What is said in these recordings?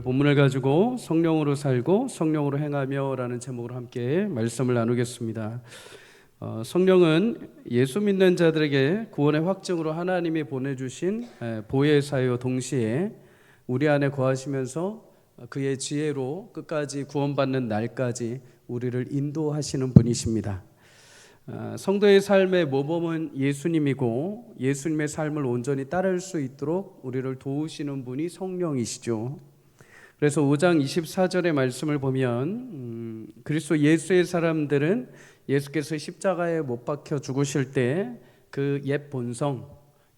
본문을 가지고 성령으로 살고 성령으로 행하며 라는 제목으로 함께 말씀을 나누겠습니다. 성령은 예수 믿는 자들에게 구원의 확증으로 하나님이 보내주신 보혜사요, 동시에 우리 안에 거하시면서 그의 지혜로 끝까지 구원받는 날까지 우리를 인도하시는 분이십니다. 성도의 삶의 모범은 예수님이고, 예수님의 삶을 온전히 따를 수 있도록 우리를 도우시는 분이 성령이시죠. 그래서 5장 24절의 말씀을 보면 그리스도 예수의 사람들은 예수께서 십자가에 못 박혀 죽으실 때 그 옛 본성,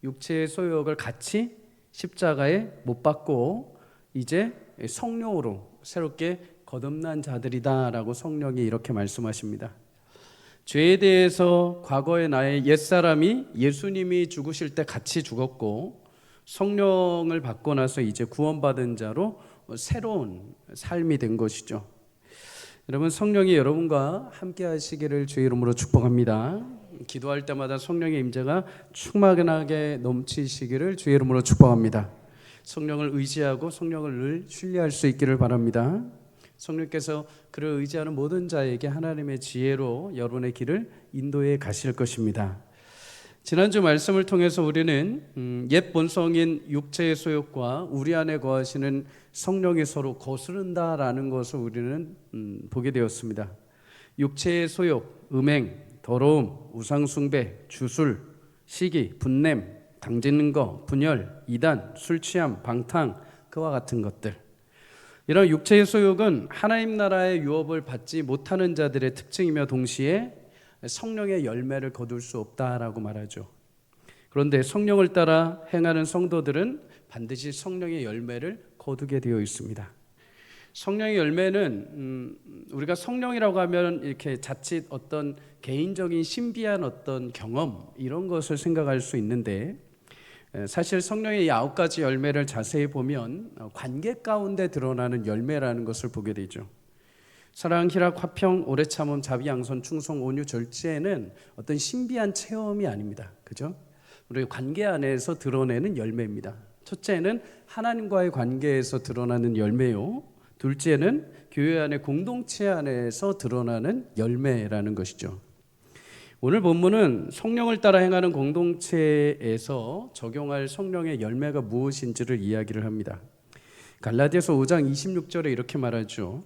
육체의 소욕을 같이 십자가에 못 박고 이제 성령으로 새롭게 거듭난 자들이다라고 성령이 이렇게 말씀하십니다. 죄에 대해서 과거의 나의 옛사람이 예수님이 죽으실 때 같이 죽었고, 성령을 받고 나서 이제 구원받은 자로 새로운 삶이 된 것이죠. 여러분, 성령이 여러분과 함께 하시기를 주의 이름으로 축복합니다. 기도할 때마다 성령의 임재가 충만하게 넘치시기를 주의 이름으로 축복합니다. 성령을 의지하고 성령을 늘 신뢰할 수 있기를 바랍니다. 성령께서 그를 의지하는 모든 자에게 하나님의 지혜로 여러분의 길을 인도해 가실 것입니다. 지난주 말씀을 통해서 우리는 옛 본성인 육체의 소욕과 우리 안에 거하시는 성령이 서로 거스른다라는 것을 우리는 보게 되었습니다. 육체의 소욕, 음행, 더러움, 우상숭배, 주술, 시기, 분냄, 당짓는 것, 분열, 이단, 술취함, 방탕, 그와 같은 것들. 이런 육체의 소욕은 하나님 나라의 유업을 받지 못하는 자들의 특징이며 동시에 성령의 열매를 거둘 수 없다라고 말하죠. 그런데 성령을 따라 행하는 성도들은 반드시 성령의 열매를 거두게 되어 있습니다. 성령의 열매는 우리가 성령이라고 하면 이렇게 자칫 어떤 개인적인 신비한 어떤 경험, 이런 것을 생각할 수 있는데, 사실 성령의 9가지 열매를 자세히 보면 관계 가운데 드러나는 열매라는 것을 보게 되죠. 사랑, 희락, 화평, 오래 참음, 자비, 양선, 충성, 온유, 절제는 어떤 신비한 체험이 아닙니다. 그죠? 우리 관계 안에서 드러내는 열매입니다. 첫째는 하나님과의 관계에서 드러나는 열매요. 둘째는 교회 안의 공동체 안에서 드러나는 열매라는 것이죠. 오늘 본문은 성령을 따라 행하는 공동체에서 적용할 성령의 열매가 무엇인지를 이야기를 합니다. 갈라디아서 5장 26절에 이렇게 말하죠.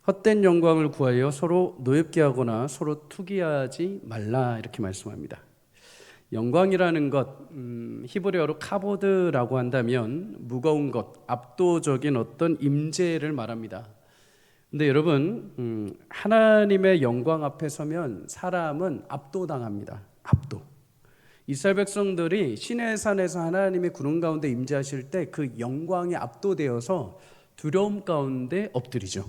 헛된 영광을 구하여 서로 노엽게 하거나 서로 투기하지 말라, 이렇게 말씀합니다. 영광이라는 것, 히브리어로 카보드라고 한다면 무거운 것, 압도적인 어떤 임재를 말합니다. 근데 여러분, 하나님의 영광 앞에 서면 사람은 압도당합니다. 압도. 이스라엘 백성들이 시내 산에서 하나님의 구름 가운데 임재하실 때 그 영광에 압도되어서 두려움 가운데 엎드리죠.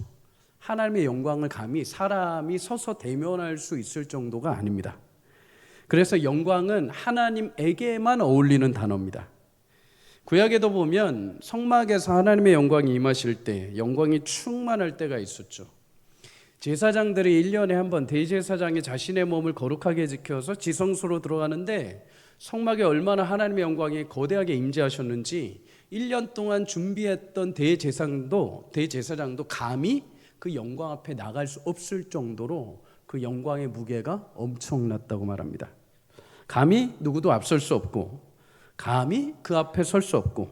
하나님의 영광을 감히 사람이 서서 대면할 수 있을 정도가 아닙니다. 그래서 영광은 하나님에게만 어울리는 단어입니다. 구약에도 보면 성막에서 하나님의 영광이 임하실 때 영광이 충만할 때가 있었죠. 제사장들이 1년에 한 번 대제사장이 자신의 몸을 거룩하게 지켜서 지성소로 들어가는데, 성막에 얼마나 하나님의 영광이 거대하게 임재하셨는지 1년 동안 준비했던 대제사장도 감히 그 영광 앞에 나갈 수 없을 정도로 그 영광의 무게가 엄청났다고 말합니다. 감히 누구도 앞설 수 없고, 감히 그 앞에 설 수 없고,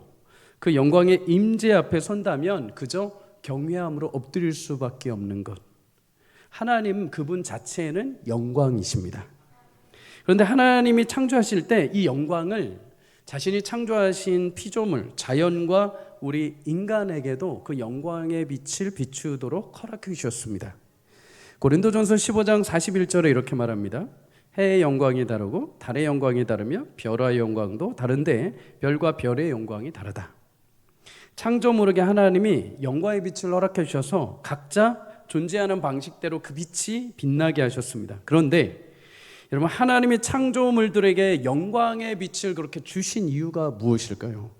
그 영광의 임재 앞에 선다면 그저 경외함으로 엎드릴 수밖에 없는 것. 하나님 그분 자체는 영광이십니다. 그런데 하나님이 창조하실 때 이 영광을 자신이 창조하신 피조물, 자연과 우리 인간에게도 그 영광의 빛을 비추도록 허락해 주셨습니다. 고린도전서 15장 41절에 이렇게 말합니다. 해의 영광이 다르고 달의 영광이 다르며 별의 영광도 다른데 별과 별의 영광이 다르다. 창조 모르게 하나님이 영광의 빛을 허락해 주셔서 각자 존재하는 방식대로 그 빛이 빛나게 하셨습니다. 그런데 여러분, 하나님이 창조물들에게 영광의 빛을 그렇게 주신 이유가 무엇일까요?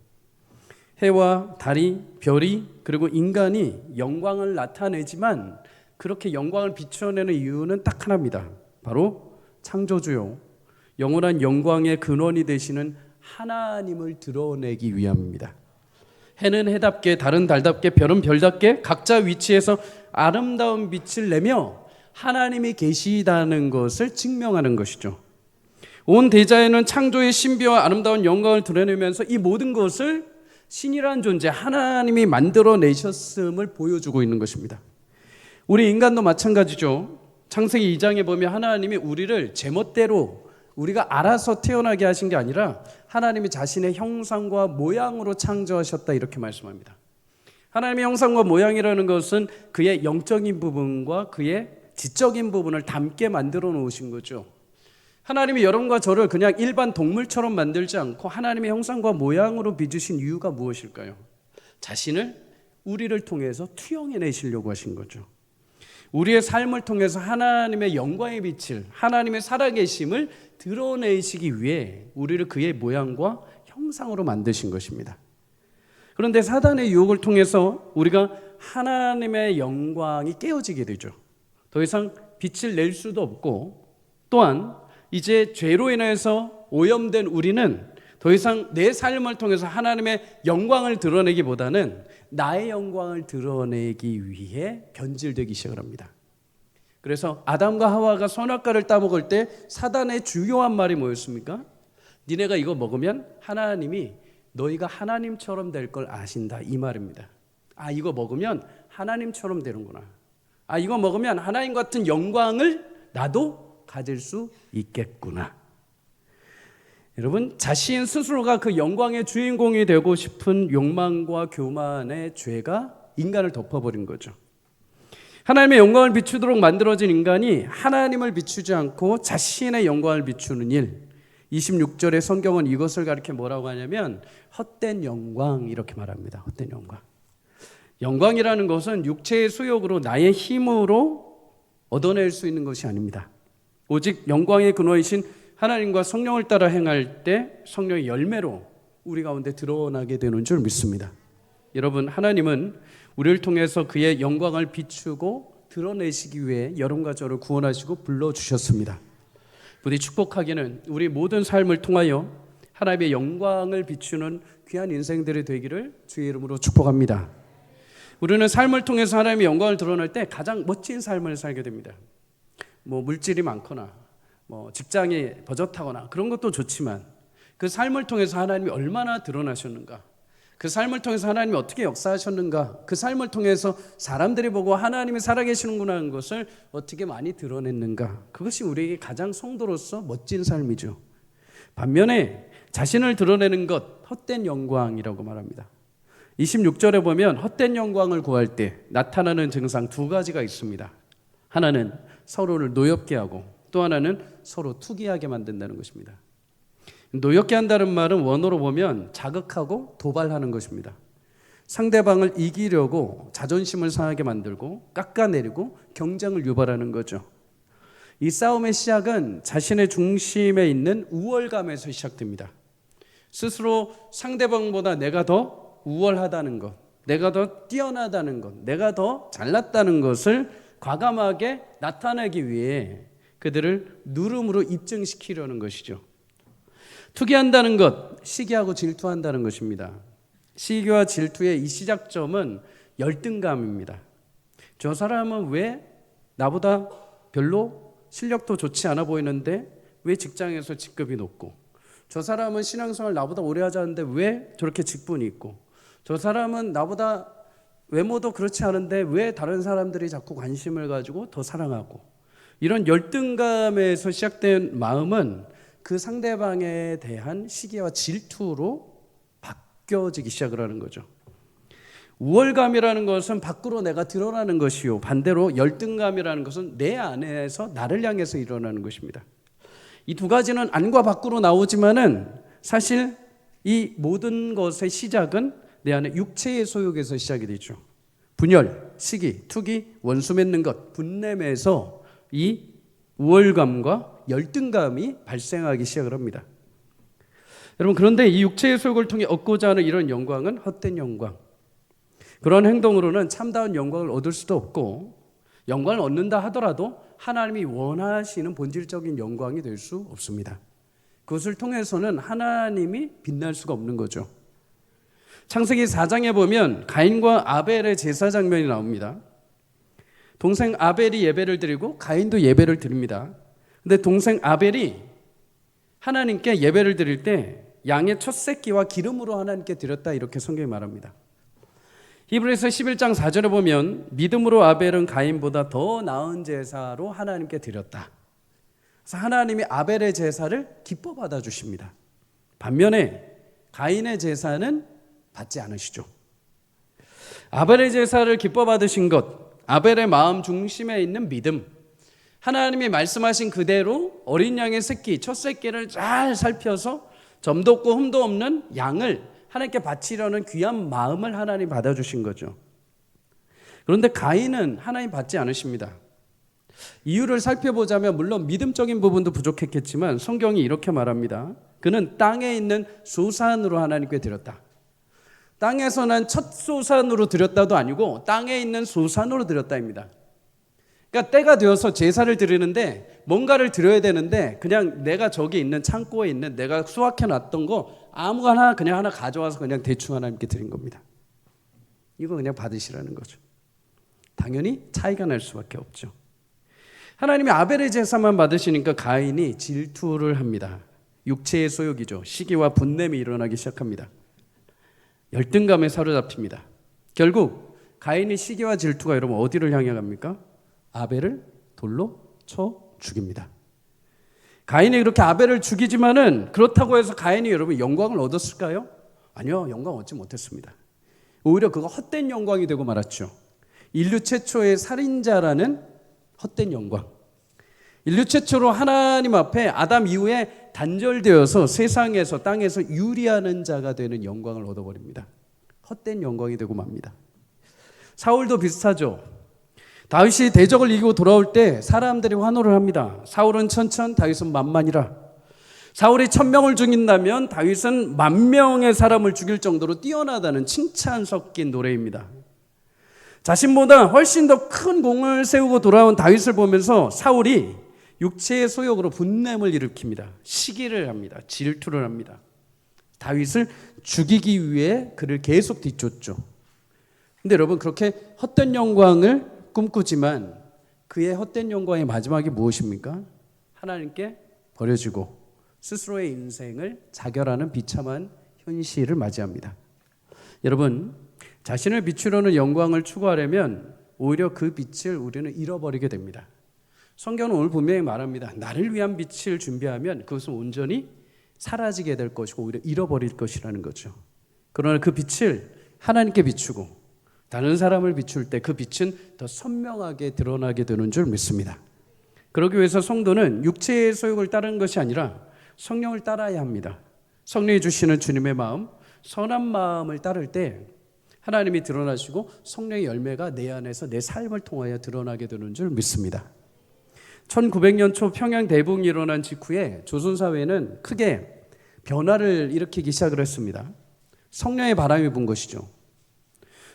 해와 달이, 별이, 그리고 인간이 영광을 나타내지만 그렇게 영광을 비춰내는 이유는 딱 하나입니다. 바로 창조주요, 영원한 영광의 근원이 되시는 하나님을 드러내기 위함입니다. 해는 해답게, 달은 달답게, 별은 별답게 각자 위치에서 아름다운 빛을 내며 하나님이 계시다는 것을 증명하는 것이죠. 온 대자연은 창조의 신비와 아름다운 영광을 드러내면서 이 모든 것을 신이라는 존재, 하나님이 만들어내셨음을 보여주고 있는 것입니다. 우리 인간도 마찬가지죠. 창세기 2장에 보면 하나님이 우리를 제멋대로 우리가 알아서 태어나게 하신 게 아니라 하나님이 자신의 형상과 모양으로 창조하셨다 이렇게 말씀합니다. 하나님의 형상과 모양이라는 것은 그의 영적인 부분과 그의 지적인 부분을 닮게 만들어 놓으신 거죠. 하나님이 여러분과 저를 그냥 일반 동물처럼 만들지 않고 하나님의 형상과 모양으로 빚으신 이유가 무엇일까요? 자신을 우리를 통해서 투영해내시려고 하신 거죠. 우리의 삶을 통해서 하나님의 영광의 빛을, 하나님의 살아계심을 드러내시기 위해 우리를 그의 모양과 형상으로 만드신 것입니다. 그런데 사단의 유혹을 통해서 우리가 하나님의 영광이 깨어지게 되죠. 더 이상 빛을 낼 수도 없고, 또한 이제 죄로 인해서 오염된 우리는 더 이상 내 삶을 통해서 하나님의 영광을 드러내기보다는 나의 영광을 드러내기 위해 변질되기 시작을 합니다. 그래서 아담과 하와가 선악과를 따먹을 때 사단의 주요한 말이 뭐였습니까? 니네가 이거 먹으면 하나님이 너희가 하나님처럼 될 걸 아신다, 이 말입니다. 아, 이거 먹으면 하나님처럼 되는구나. 아, 이거 먹으면 하나님 같은 영광을 나도 가질 수 있겠구나. 여러분, 자신 스스로가 그 영광의 주인공이 되고 싶은 욕망과 교만의 죄가 인간을 덮어버린 거죠. 하나님의 영광을 비추도록 만들어진 인간이 하나님을 비추지 않고 자신의 영광을 비추는 일, 26절의 성경은 이것을 가리켜 뭐라고 하냐면 헛된 영광, 이렇게 말합니다. 헛된 영광. 영광이라는 것은 육체의 수욕으로 나의 힘으로 얻어낼 수 있는 것이 아닙니다. 오직 영광의 근원이신 하나님과 성령을 따라 행할 때 성령의 열매로 우리 가운데 드러나게 되는 줄 믿습니다. 여러분, 하나님은 우리를 통해서 그의 영광을 비추고 드러내시기 위해 여러분과 저를 구원하시고 불러주셨습니다. 부디 축복하기는 우리 모든 삶을 통하여 하나님의 영광을 비추는 귀한 인생들이 되기를 주의 이름으로 축복합니다. 우리는 삶을 통해서 하나님의 영광을 드러낼 때 가장 멋진 삶을 살게 됩니다. 물질이 많거나 직장이 버젓하거나 그런 것도 좋지만 그 삶을 통해서 하나님이 얼마나 드러나셨는가, 그 삶을 통해서 하나님이 어떻게 역사하셨는가, 그 삶을 통해서 사람들이 보고 하나님이 살아계시는구나 하는 것을 어떻게 많이 드러냈는가, 그것이 우리에게 가장 성도로서 멋진 삶이죠. 반면에 자신을 드러내는 것, 헛된 영광이라고 말합니다. 26절에 보면 헛된 영광을 구할 때 나타나는 증상 두 가지가 있습니다. 하나는 서로를 노엽게 하고 또 하나는 서로 투기하게 만든다는 것입니다. 노엽게 한다는 말은 원어로 보면 자극하고 도발하는 것입니다. 상대방을 이기려고 자존심을 상하게 만들고 깎아내리고 경쟁을 유발하는 거죠. 이 싸움의 시작은 자신의 중심에 있는 우월감에서 시작됩니다. 스스로 상대방보다 내가 더 우월하다는 것, 내가 더 뛰어나다는 것, 내가 더 잘났다는 것을 과감하게 나타내기 위해 그들을 누름으로 입증시키려는 것이죠. 투기한다는 것, 시기하고 질투한다는 것입니다. 시기와 질투의 이 시작점은 열등감입니다. 저 사람은 왜 나보다 별로 실력도 좋지 않아 보이는데 왜 직장에서 직급이 높고, 저 사람은 신앙생활 나보다 오래 하지 않는데 왜 저렇게 직분이 있고, 저 사람은 나보다 외모도 그렇지 않은데 왜 다른 사람들이 자꾸 관심을 가지고 더 사랑하고, 이런 열등감에서 시작된 마음은 그 상대방에 대한 시기와 질투로 바뀌어지기 시작을 하는 거죠. 우월감이라는 것은 밖으로 내가 드러나는 것이요, 반대로 열등감이라는 것은 내 안에서 나를 향해서 일어나는 것입니다. 이 두 가지는 안과 밖으로 나오지만은 사실 이 모든 것의 시작은 내 안에 육체의 소욕에서 시작이 되죠. 분열, 시기, 투기, 원수 맺는 것, 분냄에서 이 우월감과 열등감이 발생하기 시작을 합니다. 여러분, 그런데 이 육체의 소욕을 통해 얻고자 하는 이런 영광은 헛된 영광, 그런 행동으로는 참다운 영광을 얻을 수도 없고, 영광을 얻는다 하더라도 하나님이 원하시는 본질적인 영광이 될 수 없습니다. 그것을 통해서는 하나님이 빛날 수가 없는 거죠. 창세기 4장에 보면 가인과 아벨의 제사 장면이 나옵니다. 동생 아벨이 예배를 드리고 가인도 예배를 드립니다. 근데 동생 아벨이 하나님께 예배를 드릴 때 양의 첫 새끼와 기름으로 하나님께 드렸다, 이렇게 성경이 말합니다. 히브리서 11장 4절에 보면 믿음으로 아벨은 가인보다 더 나은 제사로 하나님께 드렸다. 그래서 하나님이 아벨의 제사를 기뻐 받아주십니다. 반면에 가인의 제사는 받지 않으시죠. 아벨의 제사를 기뻐 받으신 것, 아벨의 마음 중심에 있는 믿음, 하나님이 말씀하신 그대로 어린 양의 새끼, 첫 새끼를 잘 살펴서 점도 없고 흠도 없는 양을 하나님께 바치려는 귀한 마음을 하나님 받아주신 거죠. 그런데 가인은 하나님 받지 않으십니다. 이유를 살펴보자면 물론 믿음적인 부분도 부족했겠지만 성경이 이렇게 말합니다. 그는 땅에 있는 소산으로 하나님께 드렸다. 땅에서 난 첫 소산으로 드렸다도 아니고 땅에 있는 소산으로 드렸다입니다. 그러니까 때가 되어서 제사를 드리는데 뭔가를 드려야 되는데 그냥 내가 저기 있는 창고에 있는 내가 수확해 놨던 거 아무거나 그냥 하나 가져와서 그냥 대충 하나님께 드린 겁니다. 이거 그냥 받으시라는 거죠. 당연히 차이가 날 수밖에 없죠. 하나님이 아벨의 제사만 받으시니까 가인이 질투를 합니다. 육체의 소욕이죠. 시기와 분냄이 일어나기 시작합니다. 열등감에 사로잡힙니다. 결국 가인이 시기와 질투가 여러분 어디를 향해 갑니까? 아벨을 돌로 쳐 죽입니다. 가인이 그렇게 아벨을 죽이지만은 그렇다고 해서 가인이 여러분 영광을 얻었을까요? 아니요, 영광 얻지 못했습니다. 오히려 그거 헛된 영광이 되고 말았죠. 인류 최초의 살인자라는 헛된 영광. 인류 최초로 하나님 앞에 아담 이후에 단절되어서 세상에서 땅에서 유리하는 자가 되는 영광을 얻어버립니다. 헛된 영광이 되고 맙니다. 사울도 비슷하죠. 다윗이 대적을 이기고 돌아올 때 사람들이 환호를 합니다. 사울은 천천, 다윗은 만만이라. 사울이 1000명을 죽인다면 다윗은 10,000명의 사람을 죽일 정도로 뛰어나다는 칭찬 섞인 노래입니다. 자신보다 훨씬 더 큰 공을 세우고 돌아온 다윗을 보면서 사울이 육체의 소욕으로 분냄을 일으킵니다. 시기를 합니다. 질투를 합니다. 다윗을 죽이기 위해 그를 계속 뒤쫓죠. 근데 여러분, 그렇게 헛된 영광을 꿈꾸지만 그의 헛된 영광의 마지막이 무엇입니까? 하나님께 버려지고 스스로의 인생을 자결하는 비참한 현실을 맞이합니다. 여러분, 자신을 비추려는 영광을 추구하려면 오히려 그 빛을 우리는 잃어버리게 됩니다. 성경은 오늘 분명히 말합니다. 나를 위한 빛을 준비하면 그것은 온전히 사라지게 될 것이고 오히려 잃어버릴 것이라는 거죠. 그러나 그 빛을 하나님께 비추고 다른 사람을 비출 때 그 빛은 더 선명하게 드러나게 되는 줄 믿습니다. 그러기 위해서 성도는 육체의 소욕을 따르는 것이 아니라 성령을 따라야 합니다. 성령이 주시는 주님의 마음, 선한 마음을 따를 때 하나님이 드러나시고 성령의 열매가 내 안에서 내 삶을 통하여 드러나게 되는 줄 믿습니다. 1900년 초 평양 대붕이 일어난 직후에 조선사회는 크게 변화를 일으키기 시작을 했습니다. 성령의 바람이 분 것이죠.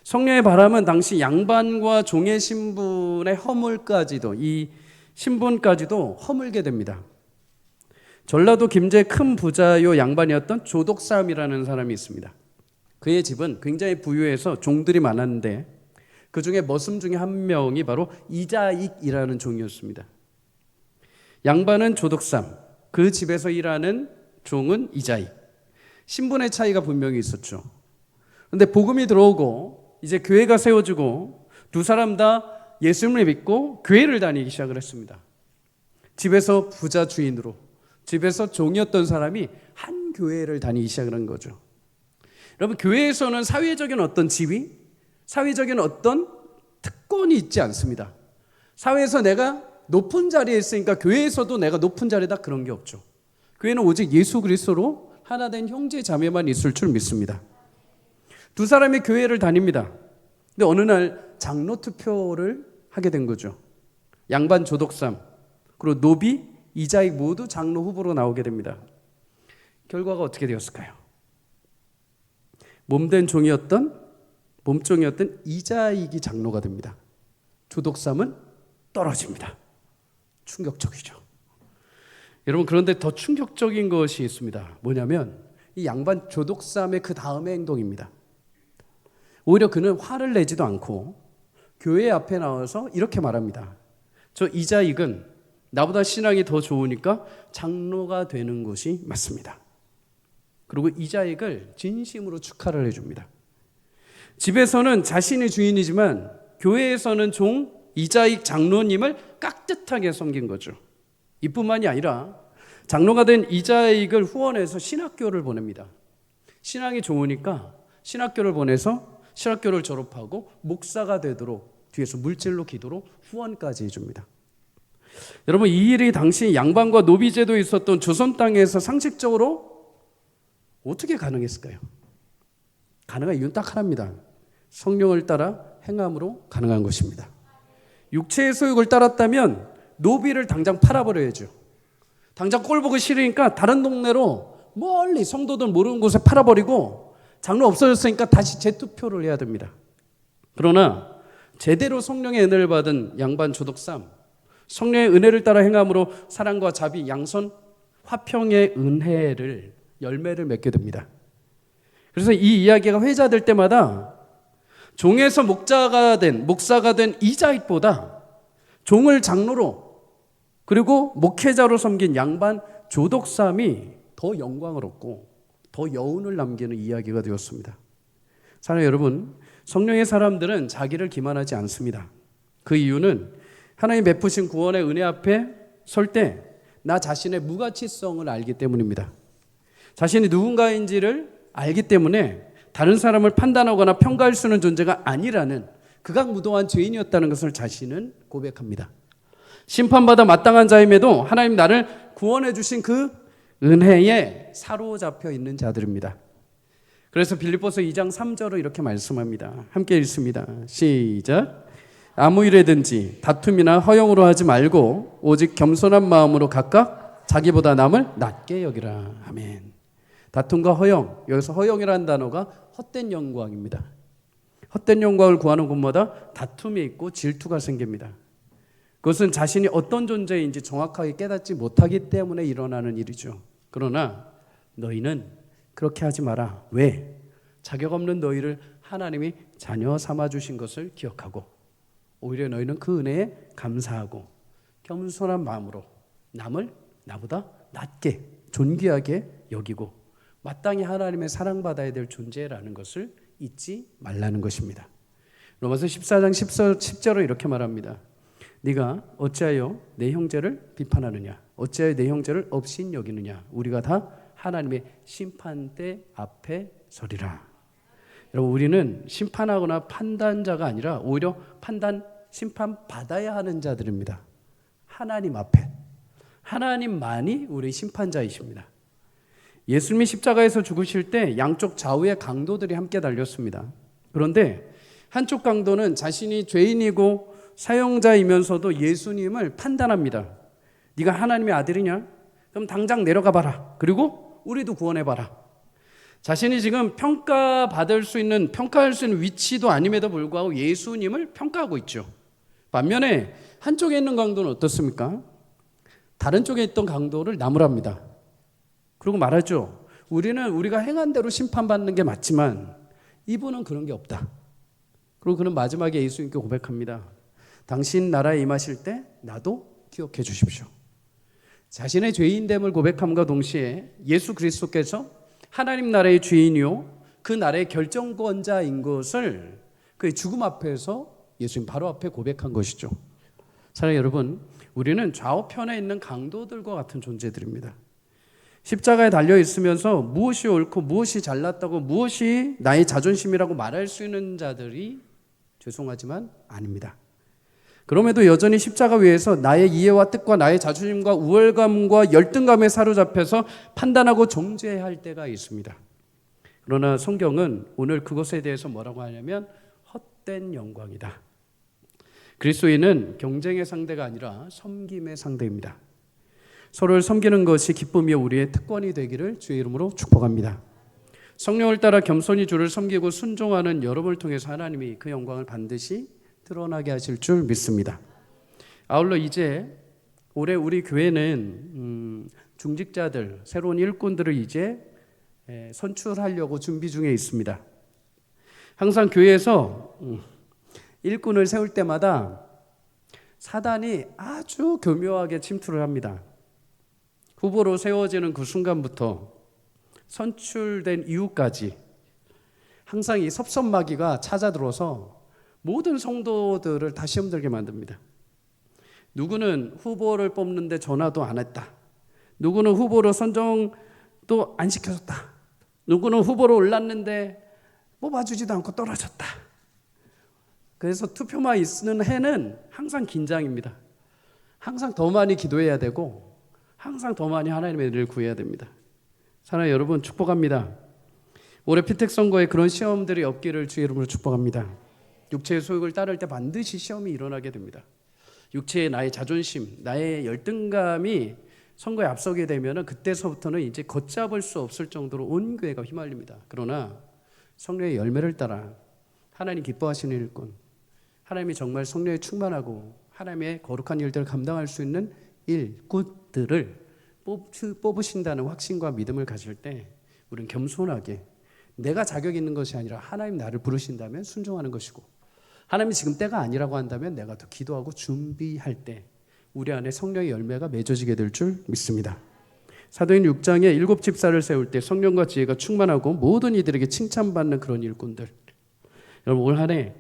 성령의 바람은 당시 양반과 종의 신분의 허물까지도, 이 신분까지도 허물게 됩니다. 전라도 김제의 큰 부자요 양반이었던 조독삼이라는 사람이 있습니다. 그의 집은 굉장히 부유해서 종들이 많았는데 그 중에 머슴 중에 한 명이 바로 이자익이라는 종이었습니다. 양반은 조독삼, 그 집에서 일하는 종은 이자익. 신분의 차이가 분명히 있었죠. 그런데 복음이 들어오고 이제 교회가 세워지고 두 사람 다 예수님을 믿고 교회를 다니기 시작을 했습니다. 집에서 부자 주인으로, 집에서 종이었던 사람이 한 교회를 다니기 시작을 한 거죠. 여러분, 교회에서는 사회적인 어떤 지위, 사회적인 어떤 특권이 있지 않습니다. 사회에서 내가 높은 자리에 있으니까 교회에서도 내가 높은 자리다, 그런 게 없죠. 교회는 오직 예수 그리스도로 하나 된 형제 자매만 있을 줄 믿습니다. 두 사람이 교회를 다닙니다. 근데 어느 날 장로 투표를 하게 된 거죠. 양반 조독삼 그리고 노비 이자익 모두 장로 후보로 나오게 됩니다. 결과가 어떻게 되었을까요? 몸된 종이었던, 몸종이었던 이자익이 장로가 됩니다. 조독삼은 떨어집니다. 충격적이죠. 여러분, 그런데 더 충격적인 것이 있습니다. 뭐냐면 이 양반 조독삼의 그 다음의 행동입니다. 오히려 그는 화를 내지도 않고 교회 앞에 나와서 이렇게 말합니다. 저 이자익은 나보다 신앙이 더 좋으니까 장로가 되는 것이 맞습니다. 그리고 이자익을 진심으로 축하를 해줍니다. 집에서는 자신이 주인이지만 교회에서는 종 이자익 장로님을 깍듯하게 섬긴 거죠. 이뿐만이 아니라 장로가 된 이자익을 후원해서 신학교를 보냅니다. 신앙이 좋으니까 신학교를 보내서 신학교를 졸업하고 목사가 되도록 뒤에서 물질로 기도로 후원까지 해줍니다. 여러분, 이 일이 당시 양반과 노비제도 있었던 조선 땅에서 상식적으로 어떻게 가능했을까요? 가능한 이유는 딱 하나입니다. 성령을 따라 행함으로 가능한 것입니다. 육체의 소욕을 따랐다면 노비를 당장 팔아버려야죠. 당장 꼴 보기 싫으니까 다른 동네로 멀리 성도들 모르는 곳에 팔아버리고 장로 없어졌으니까 다시 재투표를 해야 됩니다. 그러나 제대로 성령의 은혜를 받은 양반 조덕삼, 성령의 은혜를 따라 행함으로 사랑과 자비, 양선, 화평의 은혜를 열매를 맺게 됩니다. 그래서 이 이야기가 회자될 때마다 종에서 목사가 된 이자익보다 종을 장로로 그리고 목회자로 섬긴 양반 조덕삼이 더 영광을 얻고 더 여운을 남기는 이야기가 되었습니다. 사랑하는 여러분, 성령의 사람들은 자기를 기만하지 않습니다. 그 이유는 하나님 베푸신 구원의 은혜 앞에 설 때 나 자신의 무가치성을 알기 때문입니다. 자신이 누군가인지를 알기 때문에 다른 사람을 판단하거나 평가할 수 있는 존재가 아니라는 극악무도한 죄인이었다는 것을 자신은 고백합니다. 심판받아 마땅한 자임에도 하나님 나를 구원해 주신 그 은혜에 사로잡혀 있는 자들입니다. 그래서 빌립보서 2장 3절을 이렇게 말씀합니다. 함께 읽습니다. 시작. 아무 일에든지 다툼이나 허영으로 하지 말고 오직 겸손한 마음으로 각각 자기보다 남을 낮게 여기라. 아멘. 다툼과 허영, 여기서 허영이라는 단어가 헛된 영광입니다. 헛된 영광을 구하는 곳마다 다툼이 있고 질투가 생깁니다. 그것은 자신이 어떤 존재인지 정확하게 깨닫지 못하기 때문에 일어나는 일이죠. 그러나 너희는 그렇게 하지 마라. 왜? 자격 없는 너희를 하나님이 자녀 삼아 주신 것을 기억하고 오히려 너희는 그 은혜에 감사하고 겸손한 마음으로 남을 나보다 낮게 존귀하게 여기고 마땅히 하나님의 사랑받아야 될 존재라는 것을 잊지 말라는 것입니다. 로마서 14장 10절로 이렇게 말합니다. 네가 어찌하여 내 형제를 비판하느냐? 어찌하여 내 형제를 업신 여기느냐? 우리가 다 하나님의 심판대 앞에 서리라. 여러분, 우리는 심판하거나 판단자가 아니라 오히려 심판받아야 하는 자들입니다. 하나님 앞에. 하나님만이 우리 심판자이십니다. 예수님이 십자가에서 죽으실 때 양쪽 좌우에 강도들이 함께 달렸습니다. 그런데 한쪽 강도는 자신이 죄인이고 사형자이면서도 예수님을 판단합니다. 네가 하나님의 아들이냐? 그럼 당장 내려가 봐라. 그리고 우리도 구원해 봐라. 자신이 지금 평가할 수 있는 위치도 아님에도 불구하고 예수님을 평가하고 있죠. 반면에 한쪽에 있는 강도는 어떻습니까? 다른 쪽에 있던 강도를 나무랍니다. 그리고 말하죠. 우리는 우리가 행한 대로 심판받는 게 맞지만 이분은 그런 게 없다. 그리고 그는 마지막에 예수님께 고백합니다. 당신 나라에 임하실 때 나도 기억해 주십시오. 자신의 죄인됨을 고백함과 동시에 예수 그리스도께서 하나님 나라의 주인이요 그 나라의 결정권자인 것을 그의 죽음 앞에서 예수님 바로 앞에 고백한 것이죠. 사랑하는 여러분, 우리는 좌우편에 있는 강도들과 같은 존재들입니다. 십자가에 달려 있으면서 무엇이 옳고 무엇이 잘났다고 무엇이 나의 자존심이라고 말할 수 있는 자들이 죄송하지만 아닙니다. 그럼에도 여전히 십자가 위에서 나의 이해와 뜻과 나의 자존심과 우월감과 열등감에 사로잡혀서 판단하고 정죄할 때가 있습니다. 그러나 성경은 오늘 그것에 대해서 뭐라고 하냐면 헛된 영광이다. 그리스도인은 경쟁의 상대가 아니라 섬김의 상대입니다. 서로를 섬기는 것이 기쁨이요 우리의 특권이 되기를 주의 이름으로 축복합니다. 성령을 따라 겸손히 주를 섬기고 순종하는 여러분을 통해서 하나님이 그 영광을 반드시 드러나게 하실 줄 믿습니다. 아울러 이제 올해 우리 교회는 중직자들, 새로운 일꾼들을 이제 선출하려고 준비 중에 있습니다. 항상 교회에서 일꾼을 세울 때마다 사단이 아주 교묘하게 침투를 합니다. 후보로 세워지는 그 순간부터 선출된 이후까지 항상 이 섭섭마귀가 찾아들어서 모든 성도들을 다 시험 들게 만듭니다. 누구는 후보를 뽑는데 전화도 안 했다. 누구는 후보로 선정도 안 시켜줬다. 누구는 후보로 올랐는데 뽑아주지도 않고 떨어졌다. 그래서 투표만 있는 해는 항상 긴장입니다. 항상 더 많이 기도해야 되고 항상 더 많이 하나님의 은혜를 구해야 됩니다. 사랑하는 여러분, 축복합니다. 올해 피택 선거에 그런 시험들이 없기를 주의 이름으로 축복합니다. 육체의 소욕을 따를 때 반드시 시험이 일어나게 됩니다. 육체의 나의 자존심, 나의 열등감이 선거에 앞서게 되면 그때서부터는 이제 걷잡을 수 없을 정도로 온 교회가 휘말립니다. 그러나 성령의 열매를 따라 하나님 기뻐하시는 일꾼, 하나님이 정말 성령에 충만하고 하나님의 거룩한 일들을 감당할 수 있는 일꾼들을 뽑으신다는 확신과 믿음을 가질 때 우리는 겸손하게 내가 자격 있는 것이 아니라 하나님 나를 부르신다면 순종하는 것이고, 하나님이 지금 때가 아니라고 한다면 내가 더 기도하고 준비할 때 우리 안에 성령의 열매가 맺어지게 될 줄 믿습니다. 사도행 6장에 7집사를 세울 때 성령과 지혜가 충만하고 모든 이들에게 칭찬받는 그런 일꾼들, 여러분 올 한 해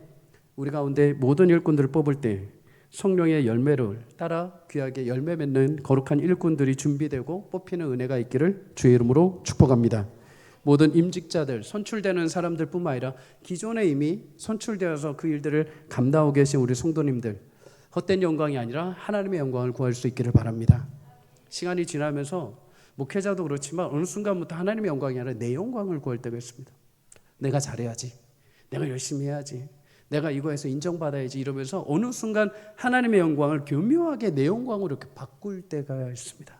우리 가운데 모든 일꾼들을 뽑을 때 성령의 열매를 따라 귀하게 열매 맺는 거룩한 일꾼들이 준비되고 뽑히는 은혜가 있기를 주의 이름으로 축복합니다. 모든 임직자들, 선출되는 사람들 뿐만 아니라 기존에 이미 선출되어서 그 일들을 감당하고 계신 우리 성도님들, 헛된 영광이 아니라 하나님의 영광을 구할 수 있기를 바랍니다. 시간이 지나면서 목회자도 그렇지만 어느 순간부터 하나님의 영광이 아니라 내 영광을 구할 때가 있습니다. 내가 잘해야지, 내가 열심히 해야지, 내가 이거에서 인정받아야지 이러면서 어느 순간 하나님의 영광을 교묘하게 내 영광으로 이렇게 바꿀 때가 있습니다.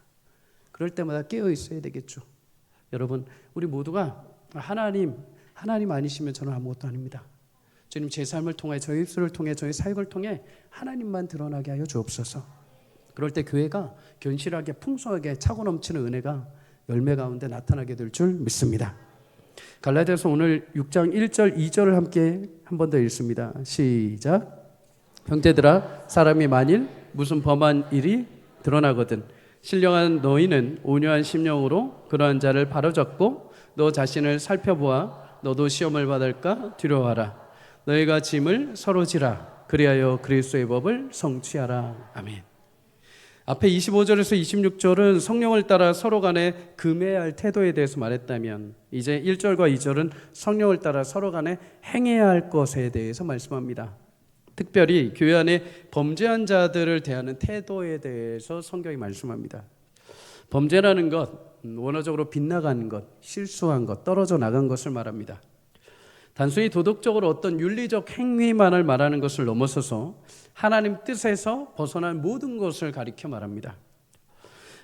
그럴 때마다 깨어 있어야 되겠죠. 여러분, 우리 모두가 하나님 아니시면 저는 아무것도 아닙니다. 주님, 제 삶을 통해, 저의 입술을 통해, 저의 사역을 통해 하나님만 드러나게 하여 주옵소서. 그럴 때 교회가 견실하게 풍성하게 차고 넘치는 은혜가 열매 가운데 나타나게 될 줄 믿습니다. 갈라디아서 오늘 6장 1절 2절을 함께 한 번 더 읽습니다. 시작. 형제들아, 사람이 만일 무슨 범한 일이 드러나거든 신령한 너희는 온유한 심령으로 그러한 자를 바로잡고 너 자신을 살펴보아 너도 시험을 받을까 두려워하라. 너희가 짐을 서로 지라. 그리하여 그리스도의 법을 성취하라. 아멘. 앞에 25절에서 26절은 성령을 따라 서로 간에 금해야 할 태도에 대해서 말했다면, 이제 1절과 2절은 성령을 따라 서로 간에 행해야 할 것에 대해서 말씀합니다. 특별히 교회 안에 범죄한 자들을 대하는 태도에 대해서 성경이 말씀합니다. 범죄라는 것, 원어적으로 빗나간 것, 실수한 것, 떨어져 나간 것을 말합니다. 단순히 도덕적으로 어떤 윤리적 행위만을 말하는 것을 넘어서서 하나님 뜻에서 벗어난 모든 것을 가리켜 말합니다.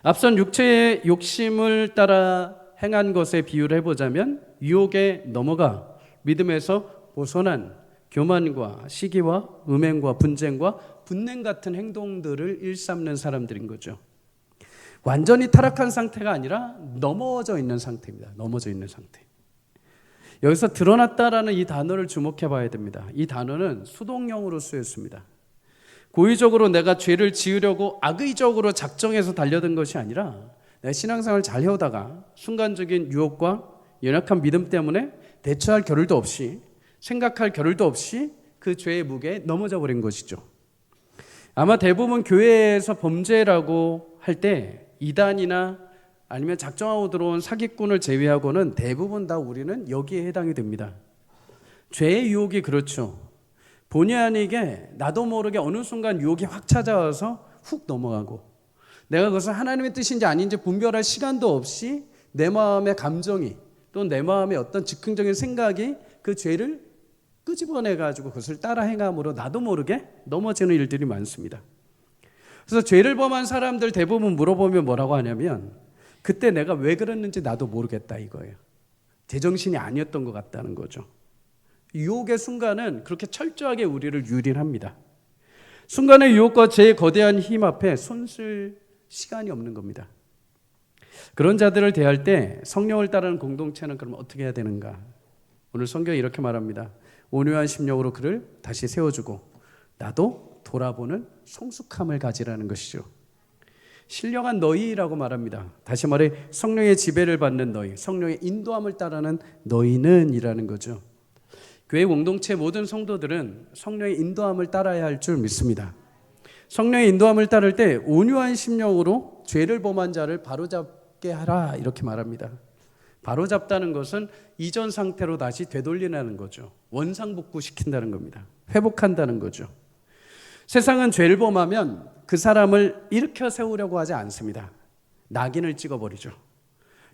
앞선 육체의 욕심을 따라 행한 것에 비유를 해보자면 유혹에 넘어가 믿음에서 벗어난 교만과 시기와 음행과 분쟁과 분냉 같은 행동들을 일삼는 사람들인 거죠. 완전히 타락한 상태가 아니라 넘어져 있는 상태입니다. 넘어져 있는 상태. 여기서 드러났다라는 이 단어를 주목해 봐야 됩니다. 이 단어는 수동형으로 쓰였습니다. 고의적으로 내가 죄를 지으려고 악의적으로 작정해서 달려든 것이 아니라 내가 신앙생활을 잘 해오다가 순간적인 유혹과 연약한 믿음 때문에 대처할 겨를도 없이, 생각할 겨를도 없이 그 죄의 무게에 넘어져 버린 것이죠. 아마 대부분 교회에서 범죄라고 할 때 이단이나 아니면 작정하고 들어온 사기꾼을 제외하고는 대부분 다 우리는 여기에 해당이 됩니다. 죄의 유혹이 그렇죠. 본의 아니게 나도 모르게 어느 순간 유혹이 확 찾아와서 훅 넘어가고, 내가 그것을 하나님의 뜻인지 아닌지 분별할 시간도 없이 내 마음의 감정이 또 내 마음의 어떤 즉흥적인 생각이 그 죄를 끄집어내가지고 그것을 따라 행함으로 나도 모르게 넘어지는 일들이 많습니다. 그래서 죄를 범한 사람들 대부분 물어보면 뭐라고 하냐면 그때 내가 왜 그랬는지 나도 모르겠다 이거예요. 제정신이 아니었던 것 같다는 거죠. 유혹의 순간은 그렇게 철저하게 우리를 유린합니다. 순간의 유혹과 제 거대한 힘 앞에 손쓸 시간이 없는 겁니다. 그런 자들을 대할 때 성령을 따르는 공동체는 그럼 어떻게 해야 되는가? 오늘 성경이 이렇게 말합니다. 온유한 심령으로 그를 다시 세워주고 나도 돌아보는 성숙함을 가지라는 것이죠. 신령한 너희라고 말합니다. 다시 말해 성령의 지배를 받는 너희, 성령의 인도함을 따르는 너희는 이라는 거죠. 교회 공동체 모든 성도들은 성령의 인도함을 따라야 할 줄 믿습니다. 성령의 인도함을 따를 때 온유한 심령으로 죄를 범한 자를 바로잡게 하라 이렇게 말합니다. 바로잡다는 것은 이전 상태로 다시 되돌리라는 거죠. 원상복구시킨다는 겁니다. 회복한다는 거죠. 세상은 죄를 범하면 그 사람을 일으켜 세우려고 하지 않습니다. 낙인을 찍어버리죠.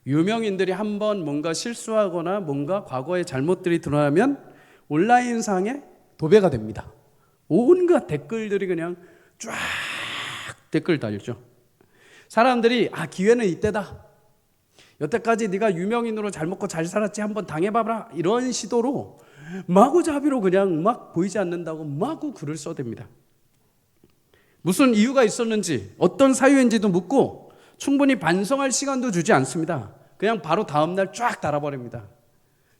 유명인들이 한번 뭔가 실수하거나 뭔가 과거의 잘못들이 드러나면 온라인상에 도배가 됩니다. 온갖 댓글들이 그냥 쫙 댓글 달죠. 사람들이 기회는 이때다. 여태까지 네가 유명인으로 잘 먹고 잘 살았지 한번 당해봐라. 이런 시도로 마구잡이로 그냥 막 보이지 않는다고 마구 글을 써댑니다. 무슨 이유가 있었는지 어떤 사유인지도 묻고 충분히 반성할 시간도 주지 않습니다. 그냥 바로 다음날 쫙 달아버립니다.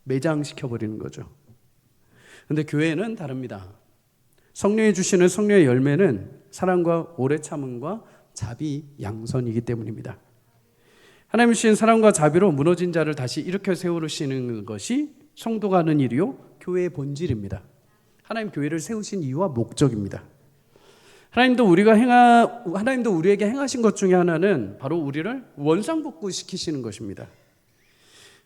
매장시켜버리는 거죠. 그런데 교회는 다릅니다. 성령이 주시는 성령의 열매는 사랑과 오래 참음과 자비, 양선이기 때문입니다. 하나님 주신 사랑과 자비로 무너진 자를 다시 일으켜 세우시는 것이 성도가 하는 일이요 교회의 본질입니다. 하나님 교회를 세우신 이유와 목적입니다. 하나님도 우리에게 행하신 것 중에 하나는 바로 우리를 원상복구시키시는 것입니다.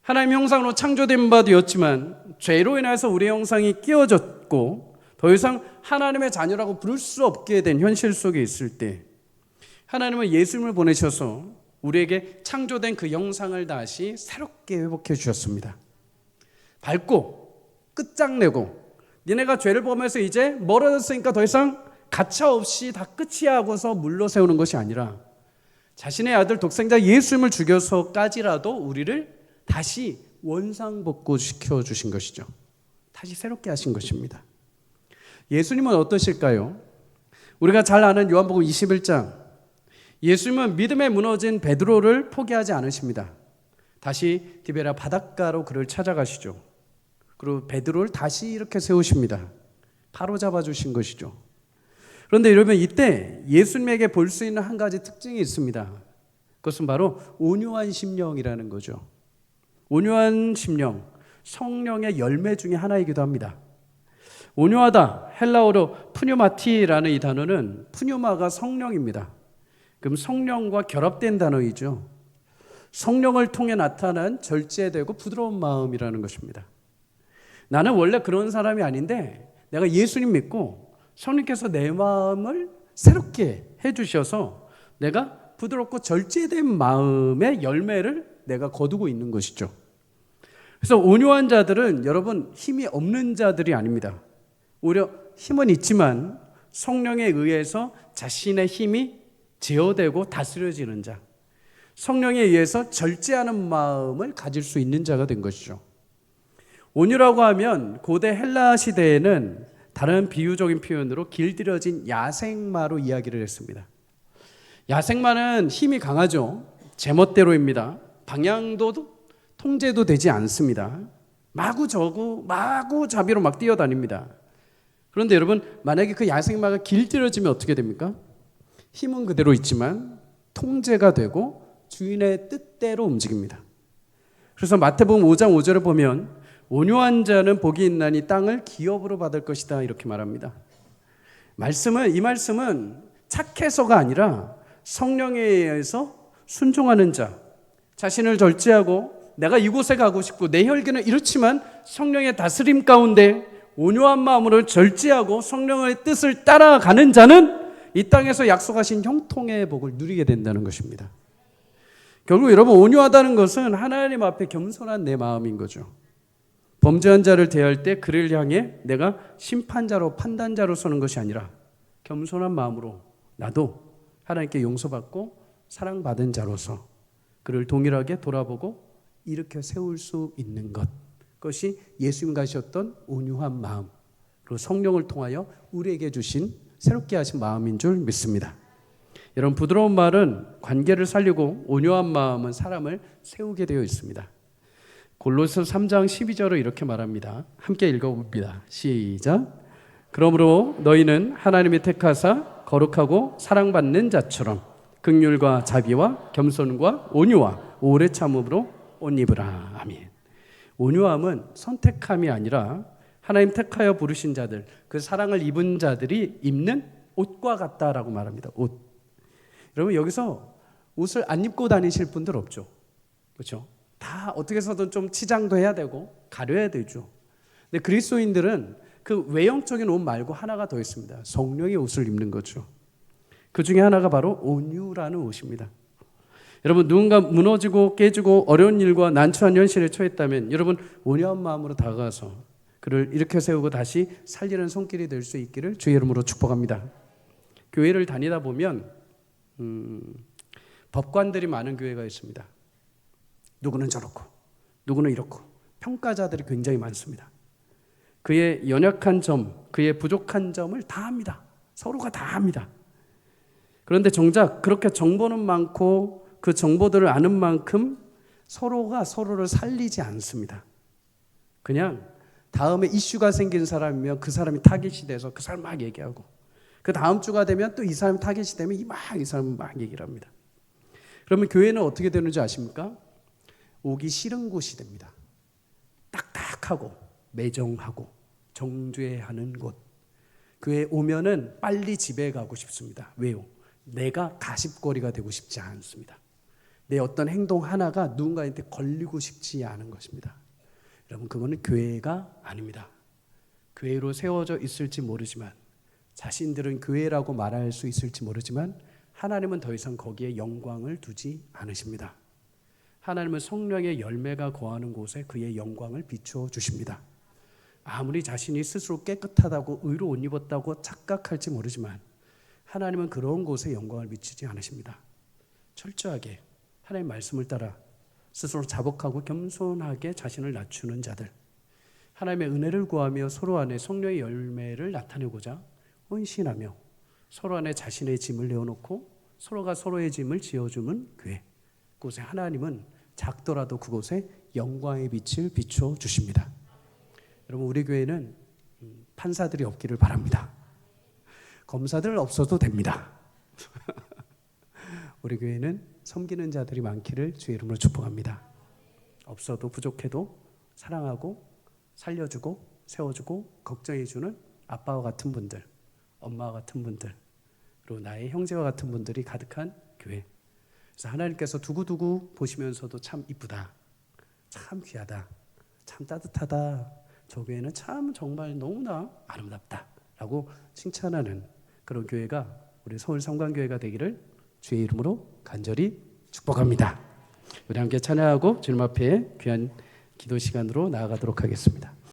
하나님 형상으로 창조된 바 되었지만 죄로 인해서 우리의 형상이 끼어졌고 더 이상 하나님의 자녀라고 부를 수 없게 된 현실 속에 있을 때 하나님은 예수님을 보내셔서 우리에게 창조된 그 형상을 다시 새롭게 회복해 주셨습니다. 밝고 끝장내고 니네가 죄를 범해서 이제 멀어졌으니까 더 이상 가차 없이 다 끝이야 하고서 물러 세우는 것이 아니라 자신의 아들 독생자 예수님을 죽여서까지라도 우리를 다시 원상복구시켜 주신 것이죠. 다시 새롭게 하신 것입니다. 예수님은 어떠실까요? 우리가 잘 아는 요한복음 21장, 예수님은 믿음에 무너진 베드로를 포기하지 않으십니다. 다시 디베랴 바닷가로 그를 찾아가시죠. 그리고 베드로를 다시 이렇게 세우십니다. 바로잡아 주신 것이죠. 그런데 여러분, 이때 예수님에게 볼 수 있는 한 가지 특징이 있습니다. 그것은 바로 온유한 심령이라는 거죠. 온유한 심령, 성령의 열매 중에 하나이기도 합니다. 온유하다, 헬라어로 푸뉴마티라는 이 단어는 푸뉴마가 성령입니다. 그럼 성령과 결합된 단어이죠. 성령을 통해 나타난 절제되고 부드러운 마음이라는 것입니다. 나는 원래 그런 사람이 아닌데 내가 예수님 믿고 성령께서 내 마음을 새롭게 해주셔서 내가 부드럽고 절제된 마음의 열매를 내가 거두고 있는 것이죠. 그래서 온유한 자들은 여러분 힘이 없는 자들이 아닙니다. 오히려 힘은 있지만 성령에 의해서 자신의 힘이 제어되고 다스려지는 자, 성령에 의해서 절제하는 마음을 가질 수 있는 자가 된 것이죠. 온유라고 하면 고대 헬라 시대에는 다른 비유적인 표현으로 길들여진 야생마로 이야기를 했습니다. 야생마는 힘이 강하죠. 제멋대로입니다. 방향도 통제도 되지 않습니다. 마구자비로 막 뛰어다닙니다. 그런데 여러분, 만약에 그 야생마가 길들여지면 어떻게 됩니까? 힘은 그대로 있지만 통제가 되고 주인의 뜻대로 움직입니다. 그래서 마태복음 5장 5절에 보면 온유한 자는 복이 있나니 땅을 기업으로 받을 것이다 이렇게 말합니다. 이 말씀은 착해서가 아니라 성령에 의해서 순종하는 자, 자신을 절제하고 내가 이곳에 가고 싶고 내 혈기는 이렇지만 성령의 다스림 가운데 온유한 마음으로 절제하고 성령의 뜻을 따라가는 자는 이 땅에서 약속하신 형통의 복을 누리게 된다는 것입니다. 결국 여러분, 온유하다는 것은 하나님 앞에 겸손한 내 마음인 거죠. 범죄한 자를 대할 때 그를 향해 내가 심판자로 판단자로 서는 것이 아니라 겸손한 마음으로 나도 하나님께 용서받고 사랑받은 자로서 그를 동일하게 돌아보고 일으켜 세울 수 있는 것, 그것이 예수님 가셨던 온유한 마음, 그리고 성령을 통하여 우리에게 주신 새롭게 하신 마음인 줄 믿습니다. 여러분, 부드러운 말은 관계를 살리고 온유한 마음은 사람을 세우게 되어 있습니다. 골로새 3장 12절을 이렇게 말합니다. 함께 읽어봅니다. 시작. 그러므로 너희는 하나님이 택하사 거룩하고 사랑받는 자처럼 긍휼과 자비와 겸손과 온유와 오래 참음으로 옷 입으라. 아멘. 온유함은 선택함이 아니라 하나님 택하여 부르신 자들, 그 사랑을 입은 자들이 입는 옷과 같다라고 말합니다. 옷. 여러분 여기서 옷을 안 입고 다니실 분들 없죠. 그렇죠? 다 어떻게 해서든 좀 치장도 해야 되고 가려야 되죠. 근데 그리스도인들은 그 외형적인 옷 말고 하나가 더 있습니다. 성령의 옷을 입는 거죠. 그 중에 하나가 바로 온유라는 옷입니다. 여러분 누군가 무너지고 깨지고 어려운 일과 난처한 현실에 처했다면 여러분 온유한 마음으로 다가가서 그를 일으켜 세우고 다시 살리는 손길이 될 수 있기를 주의 이름으로 축복합니다. 교회를 다니다 보면 법관들이 많은 교회가 있습니다. 누구는 저렇고 누구는 이렇고 평가자들이 굉장히 많습니다. 그의 연약한 점, 그의 부족한 점을 다 합니다. 서로가 다 합니다. 그런데 정작 그렇게 정보는 많고 그 정보들을 아는 만큼 서로가 서로를 살리지 않습니다. 그냥 다음에 이슈가 생긴 사람이면 그 사람이 타깃이 돼서 그 사람 막 얘기하고 그 다음 주가 되면 또 이 사람이 타깃이 되면 이 사람은 막 얘기를 합니다. 그러면 교회는 어떻게 되는지 아십니까? 오기 싫은 곳이 됩니다. 딱딱하고 매정하고 정죄하는 곳. 교회에 오면은 빨리 집에 가고 싶습니다. 왜요? 내가 가십거리가 되고 싶지 않습니다. 내 어떤 행동 하나가 누군가한테 걸리고 싶지 않은 것입니다. 여러분 그거는 교회가 아닙니다. 교회로 세워져 있을지 모르지만 자신들은 교회라고 말할 수 있을지 모르지만 하나님은 더 이상 거기에 영광을 두지 않으십니다. 하나님은 성령의 열매가 거하는 곳에 그의 영광을 비추어 주십니다. 아무리 자신이 스스로 깨끗하다고 의로 옷 입었다고 착각할지 모르지만 하나님은 그런 곳에 영광을 비추지 않으십니다. 철저하게 하나님의 말씀을 따라 스스로 자복하고 겸손하게 자신을 낮추는 자들, 하나님의 은혜를 구하며 서로 안에 성령의 열매를 나타내고자 헌신하며 서로 안에 자신의 짐을 내어놓고 서로가 서로의 짐을 지어주는 교회, 그곳에 하나님은 작더라도 그곳에 영광의 빛을 비추어 주십니다. 여러분 우리 교회는 판사들이 없기를 바랍니다. 검사들 없어도 됩니다. 우리 교회는 섬기는 자들이 많기를 주의 이름으로 축복합니다. 없어도 부족해도 사랑하고 살려주고 세워주고 걱정해주는 아빠와 같은 분들, 엄마와 같은 분들, 그리고 나의 형제와 같은 분들이 가득한 교회. 그래서 하나님께서 두고두고 보시면서도 참 이쁘다, 참 귀하다, 참 따뜻하다, 저 교회는 참 정말 너무나 아름답다 라고 칭찬하는 그런 교회가 우리 서울 성광교회가 되기를 주의 이름으로 간절히 축복합니다. 우리 함께 찬양하고 주님 앞에 귀한 기도 시간으로 나아가도록 하겠습니다.